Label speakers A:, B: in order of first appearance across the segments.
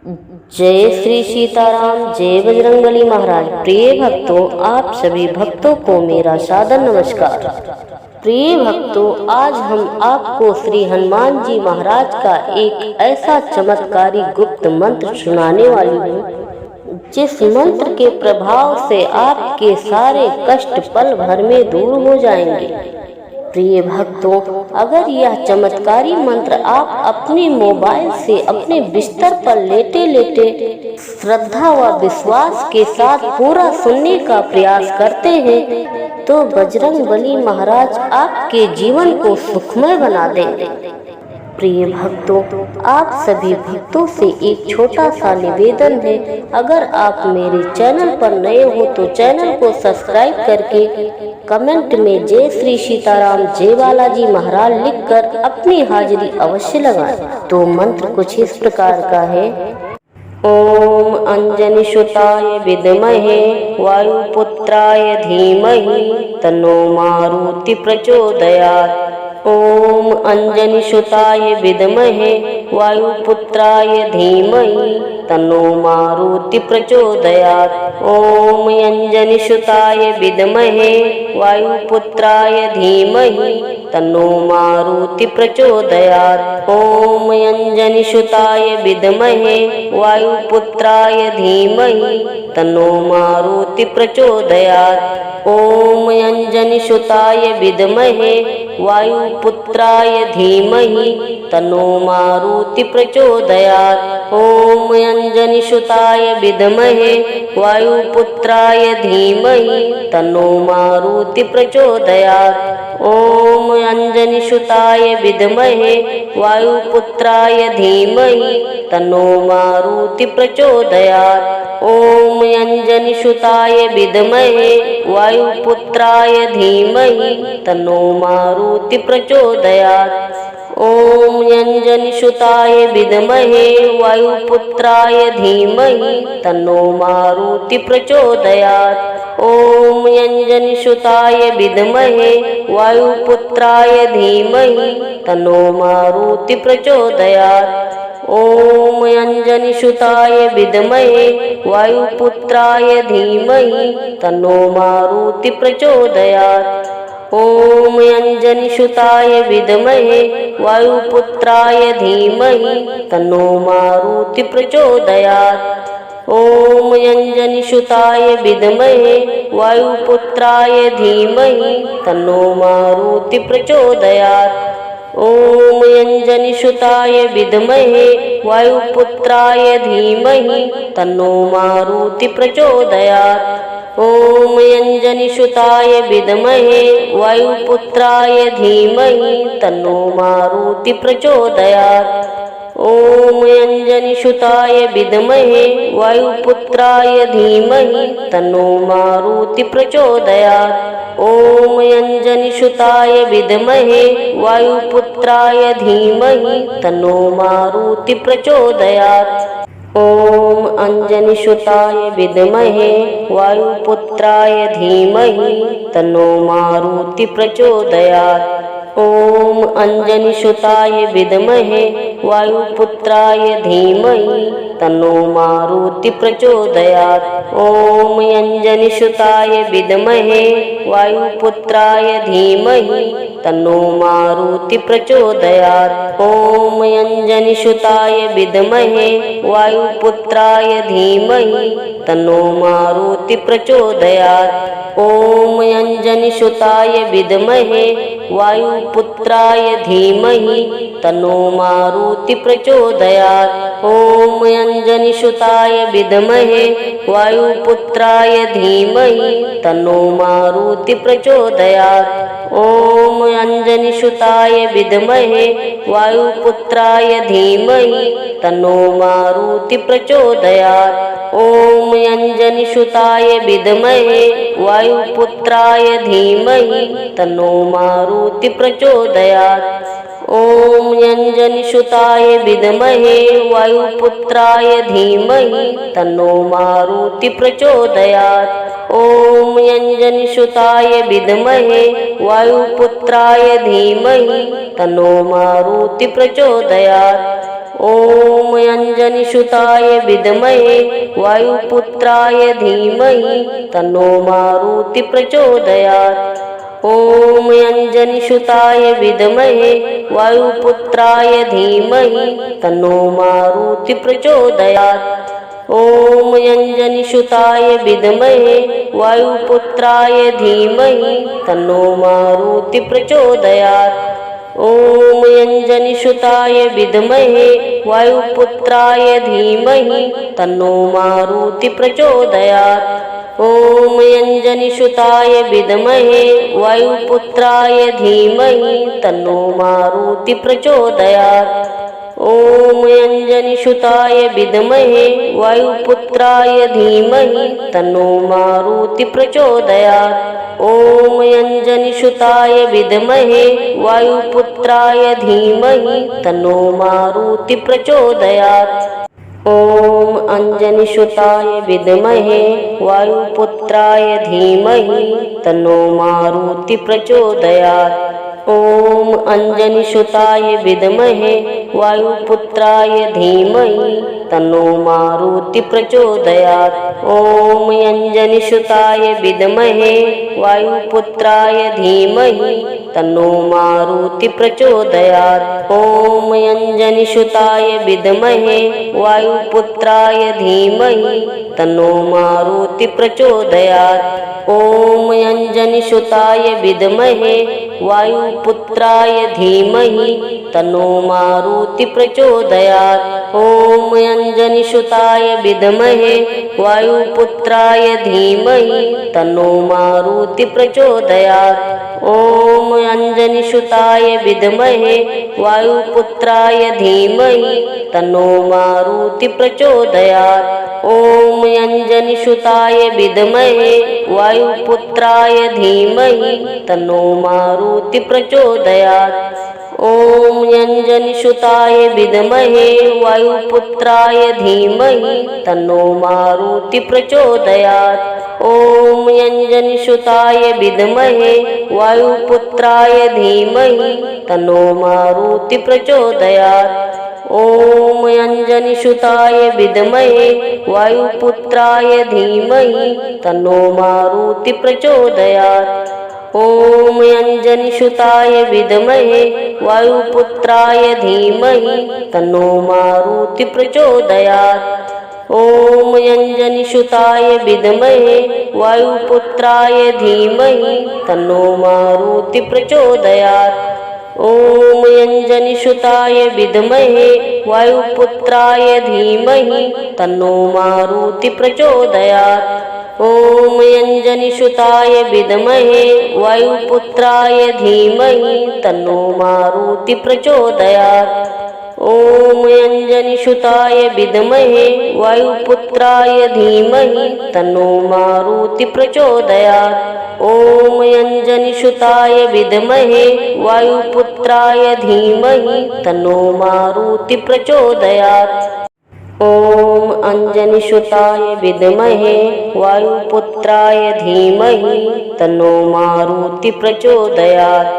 A: जय श्री सीताराम, जय बजरंगबली महाराज। प्रिय भक्तों, आप सभी भक्तों को मेरा सादर नमस्कार। प्रिय भक्तों, आज हम आपको श्री हनुमान जी महाराज का एक ऐसा चमत्कारी गुप्त मंत्र सुनाने वाली हूँ जिस मंत्र के प्रभाव से आपके सारे कष्ट पल भर में दूर हो जाएंगे। प्रिय भक्तों, अगर यह चमत्कारी मंत्र आप अपने मोबाइल से अपने बिस्तर पर लेटे लेटे श्रद्धा व विश्वास के साथ पूरा सुनने का प्रयास करते हैं तो बजरंगबली महाराज आपके जीवन को सुखमय बना देंगे। प्रिय भक्तों, आप सभी भक्तों से एक छोटा सा निवेदन है, अगर आप मेरे चैनल पर नए हो तो चैनल को सब्सक्राइब करके कमेंट में जय श्री सीताराम, जय बालाजी महाराज लिखकर अपनी हाजिरी अवश्य लगाएं। तो मंत्र कुछ इस प्रकार का है। ओम अंजनी सुताय विद्महे वायुपुत्राय धीमहि तन्नो मारुति प्रचोदयात्। ओम अंजनी सुताय विद्महे वायुपुत्राय धीमहि तन्नो मारुति प्रचोदयात्। ओम अंजनी सुताय विद्महे वायुपुत्राय धीमहि तन्नो मारुति प्रचोदयात्। ओम अंजनी सुताय विद्महे वायुपुत्राय धीमहि तन्नो मारुति प्रचोदयात्। ओम अंजनी सुताय विद्महे वायुपुत्राय धीमहि तन्नो मारुति प्रचोदयात्। ओम अंजनी सुताय विद्महे वायुपुत्राय धीमहि तन्नो मारुति प्रचोदयात्। ओम अंजनी सुताय विद्महे वायुपुत्राय धीमहि तन्नो मारुति प्रचोदयात्। ओम अंजनी सुताय विद्महे वायुपुत्राय धीमहि तन्नो मारुति प्रचोदयात्। ओम अंजनी सुताय विद्महे वायुपुत्राय धीमहि तन्नो मारुति प्रचोदयात्। ओम अंजनी सुताय विद्महे वायुपुत्राय धीमहि तन्नो मारुति प्रचोदयात्। ओम अंजनी सुताय विद्महे वायुपुत्राय धीमहि तन्नो मारुति प्रचोदयात्। ओम अंजनी सुताय विद्महे वायुपुत्राय धीमहि तन्नो मारुति प्रचोदयात्। ओम अंजनी सुताय विद्महे वायुपुत्राय धीमहि तन्नो मारुति प्रचोदयात्। ओम अंजनी सुताय विद्महे वायुपुत्राय धीमहि तन्नो मारुति प्रचोदयात्। ओम अंजनी सुताय विद्महे वायुपुत्राय धीमहि तन्नो मारुति प्रचोदयात्। ओम अंजनी सुताय विद्महे वायुपुत्राय धीमहि तन्नो मारुति प्रचोदयात्। ओम अंजनी सुताय विद्महे वायुपुत्राय धीमहि तन्नो मारुति प्रचोदयात्। ओम अंजनी सुताय विद्महे वायुपुत्राय धीमहि तन्नो मारुति प्रचोदयात्। ओम अंजनी सुताय विद्महे वायुपुत्राय धीमहि तन्नो मारुति प्रचोदयात्। ओम अंजनी सुताय विद्महे वायुपुत्राय धीमहि तन्नो मारुति प्रचोदयात्। ओम अंजनी सुताय विद्महे वायुपुत्राय धीमहि तन्नो मारुति प्रचोदयात्। ओम अंजनी सुताय विद्महे वायुपुत्राय धीमहि तन्नो मारुति प्रचोदयात्। ओम अंजनी सुताय विद्महे वायुपुत्राय धीमहि तन्नो मारुति प्रचोदयात्। ओम अंजनी सुताय विद्महे वायुपुत्राय धीमहि तन्नो मारुति प्रचोदयात्। ओम अंजनी सुताय विद्महे वायुपुत्राय धीमहि तन्नो मारुति प्रचोदयात्। ओम अंजनी सुताय विद्महे वायुपुत्राय धीमहि तन्नो मारुति प्रचोदयात्। ओम अंजनी सुताय विद्महे वायुपुत्राय धीमहि तन्नो मारुति प्रचोदयात्। ॐ अंजनीसुताय विद्महे वायुपुत्राय धीमहि तन्नो मारुति प्रचोदयात्। ॐ अंजनीसुताय विद्महे वायुपुत्राय धीमहि तन्नो मारुति प्रचोदयात्। ॐ अंजनीसुताय विद्महे वायुपुत्राय धीमहि तन्नो मारुति प्रचोदयात्। ॐ अंजनीसुताय विद्महे वायुपुत्राय धीमहि तन्नो मारुति प्रचोदयात्। ॐ अंजनीसुताय विद्महे वायुपुत्राय धीमहि तन्नो मारुति प्रचोदयात्। ॐ अंजनीसुताय विद्महे वायुपुत्राय धीमहि तन्नो मारुति प्रचोदयात्। ॐ अंजनीसुताय विद्महे वायुपुत्राय धीमहि तन्नो मारुति प्रचोदयात्। ॐ अंजनीसुताय विद्महे वायुपुत्राय धीमहि तन्नो मारुति प्रचोदयात्। ॐ अंजनीसुताय विद्महे वायुपुत्राय धीमहि तन्नो मारुति प्रचोदयात्। ॐ अंजनीसुताय विद्महे वायुपुत्राय धीमहि तन्नो मारुति प्रचोदयात्। ॐ अंजनीसुताय विद्महे वायुपुत्राय धीमहि तन्नो मारुति प्रचोदयात्। ॐ अंजनीसुताय विद्महे वायुपुत्राय धीमहि तन्नो मारुति प्रचोदयात्। ॐ अंजनीसुताय विद्महे वायुपुत्राय धीमहि तन्नो मारुति प्रचोदयात्। ॐ अंजनीसुताय विद्महे वायुपुत्राय धीमहि तन्नो मारुति प्रचोदयात्। ॐ अंजनीसुताय विद्महे वायुपुत्राय धीमहि तन्नो मारुति प्रचोदयात्। ॐ अंजनीसुताय विद्महे वायुपुत्राय धीमहि तन्नो मारुति प्रचोदयात्। ॐ अंजनीसुताय विद्महे वायुपुत्राय धीमहि तन्नो मारुति प्रचोदयात्। ॐ अंजनीसुताय विद्महे वायुपुत्राय धीमहि तन्नो मारुति प्रचोदयात्। ॐ अंजनीसुताय विद्महे वायुपुत्राय धीमहि तन्नो मारुति प्रचोदयात्। ॐ अंजनीसुताय विद्महे वायुपुत्राय धीमहि तन्नो मारुति प्रचोदयात्। ॐ अंजनीसुताय विद्महे वायुपुत्राय धीमहि तन्नो मारुति प्रचोदयात्। ॐ अंजनीसुताय विद्महे वायुपुत्राय धीमहि तन्नो मारुति प्रचोदयात्। ॐ अंजनीसुताय विद्महे वायुपुत्राय धीमहि तन्नो मारुति प्रचोदयात्। ॐ अंजनीसुताय विद्महे वायुपुत्राय धीमहि तन्नो मारुति प्रचोदयात्। ॐ अंजनीसुताय विद्महे वायुपुत्राय धीमहि तन्नो मारुति प्रचोदयात्।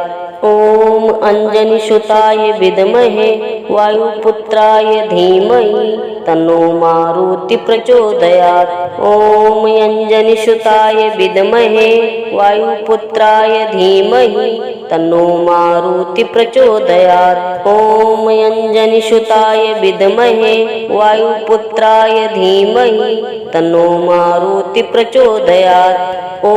A: ॐ अंजनीसुताय विद्महे वायुपुत्राय धीमहि तन्नो मारुति प्रचोदयात्। ॐ अंजनीसुताय विद्महे वायुपुत्राय धीमहि तन्नो मारुति प्रचोदयात्। ॐ अंजनीसुताय विद्महे वायुपुत्राय धीमहि तन्नो मारुति प्रचोदयात्। ॐ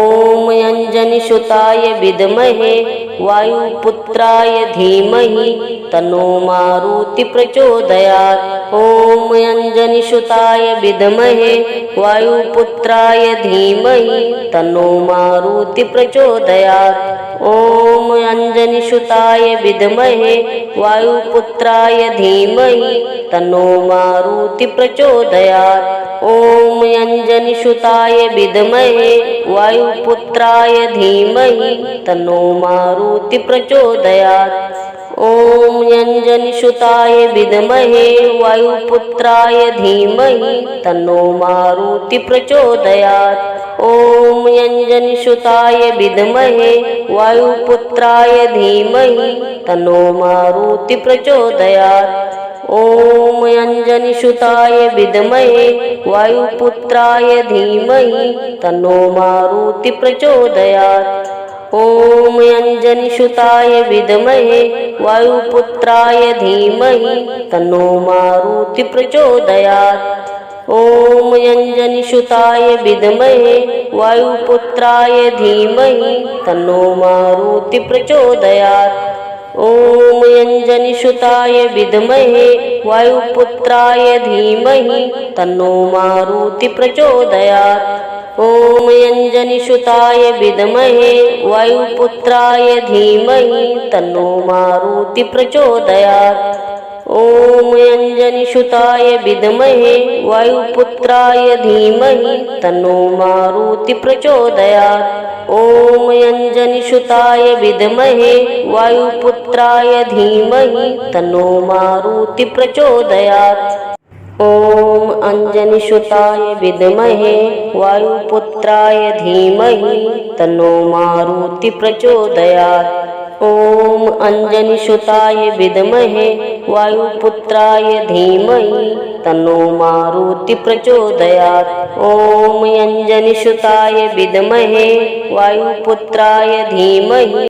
A: अंजनीसुताय विद्महे वायुपुत्राय धीमहि तन्नो मारुति प्रचोदयात्। ॐ अंजनीसुताय विद्महे वायुपुत्राय धीमहि तन्नो मारुति प्रचोदयात्। ॐ अंजनीसुताय विद्महे वायुपुत्राय धीमहि तन्नो मारुति प्रचोदयात्। ॐ अंजनीसुताय विद्महे वायुपुत्राय धीमहि तन्नो मारुति प्रचोदयात्। ॐ अंजनीसुताय विद्महे वायुपुत्राय धीमहि तन्नो मारुति प्रचोदयात्। ॐ अंजनीसुताय विद्महे वायुपुत्राय धीमहि तन्नो मारुति प्रचोदयात्। ॐ अंजनीसुताय विद्महे वायुपुत्राय धीमहि तन्नो मारुति प्रचोदयात्। ॐ अंजनीसुताय विद्महे वायुपुत्राय धीमहि तन्नो मारुति प्रचोदयात्। ॐ अंजनीसुताय विद्महे वायुपुत्राय धीमहि तन्नो मारुति प्रचोदयात्। ॐ अंजनीसुताय विद्महे वायुपुत्राय धीमहि तन्नो मारुति प्रचोदयात्। ॐ अंजनीसुताय विद्महे वायुपुत्राय धीमहि तन्नो मारुति प्रचोदयात्। ॐ अंजनीसुताय विद्महे वायुपुत्राय धीमहि तन्नो मारुति प्रचोदयात्। ॐ अंजनीसुताय विद्महे वायुपुत्राय धीमहि तन्नो मारुति प्रचोदयात्। ॐ अंजनीसुताय विद्महे वायुपुत्राय धीमहि तन्नो मारुति प्रचोदयात्। ॐ अंजनीसुताय विद्महे वायुपुत्राय धीमहि तन्नो मारुति प्रचोदयात्। ॐ अंजनीसुताय विद्महे वायुपुत्राय धीमहि